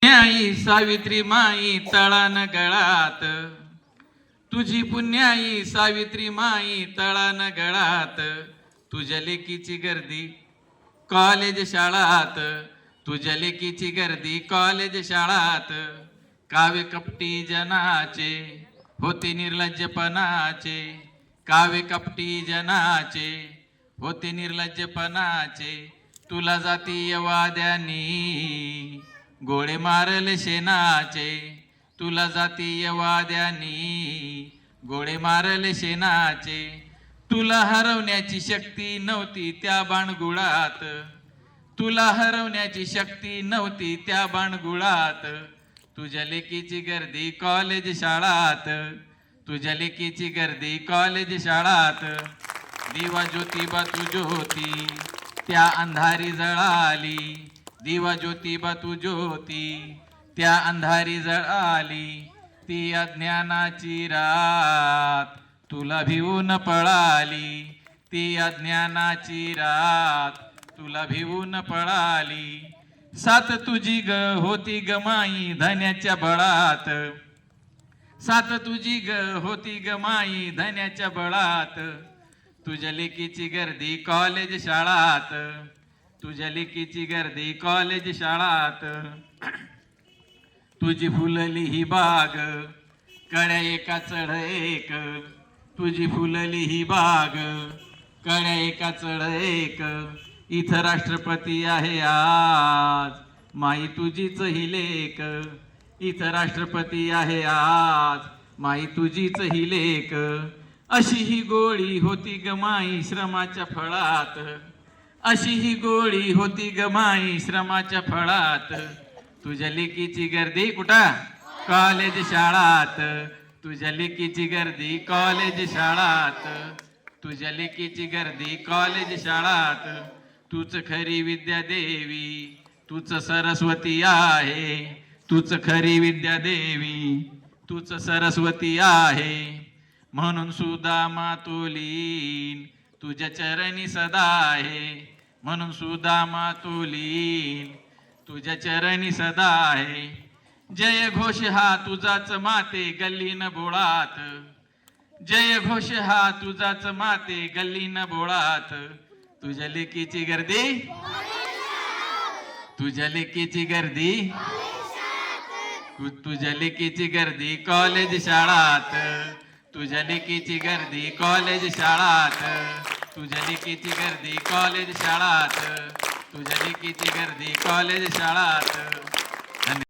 पुण्याई सावित्री माई तळान गळात, तुझी पुण्याई सावित्री माई तळान गळात, तुझ्या लेकीची गर्दी कॉलेज शाळात, तुझ्या लेकीची गर्दी कॉलेज शाळात. कावे कपटी जनाचे होते निर्लज्जपणाचे, कावे कपटी जनाचे होते निर्लज्जपणाचे. तुला जातीय वाद्यांनी गोळे मारले शेणाचे, तुला जातीय वाद्यांनी गोळे मारले शेणाचे. तुला हरवण्याची शक्ती नव्हती त्या बाणगुळात, तुला हरवण्याची शक्ती नव्हती त्या बाणगुळात. तुझ्या लेकीची गर्दी कॉलेज शाळात, तुझ्या लेकीची गर्दी कॉलेज शाळात. दिवा ज्योतिबा तू ज्योती त्या अंधारी जळाली, दिवा ज्योतिबा तू ज्योती त्या अंधारी जळाली. ती अज्ञानाची रात तुला भिवून पळाली, ती अज्ञानाची रात तुला भिवून पळाली. सात तुझी ग होती ग माई धन्याच्या बळात, सात तुझी ग होती ग माई धन्याच्या बळात. तुझ्या लेकीची गर्दी कॉलेज शाळात, तुझ्या लेकीची गर्दी कॉलेज शाळात. तुझी फुलली ही बाग कड्या एका चढ एक, तुझी फुलली ही बाग कड्या एका चढ एक. इथं राष्ट्रपती आहे आज माई तुझीच ही लेक, इथं राष्ट्रपती आहे आज माई तुझीच ही लेक. अशी ही गोळी होती ग माई श्रमाच्या फळात, अशी ही गोळी होती ग माई श्रमाच्या फळात. तुझ्या लेकीची गर्दी कुठं कॉलेज शाळात, तुझ्या लेकीची गर्दी कॉलेज शाळात, तुझ्या लेकीची गर्दी कॉलेज शाळात. तूच खरी विद्या देवी तूच सरस्वती आहे, तूच खरी विद्या देवी तूच सरस्वती आहे. म्हणून सुदामा तोलीन तुझ्या चरणी सदा आहे, म्हणून सुदामा तोलीन तुझ्या चरणी सदा आहे. जय घोष हा तुझाच माते गल्लीन बोळात, जय घोष हा तुझाच माते गल्लीन बोळात. तुझ्या लेकीची गर्दी, तुझ्या लेकीची गर्दी, तुझ्या लेकीची गर्दी कॉलेज शाळात, तुझ्या लेकीची गर्दी कॉलेज शाळात, तुझ्या लेकीची गर्दी कॉलेज शाळात, तुझ्या लेकीची गर्दी कॉलेज शाळात.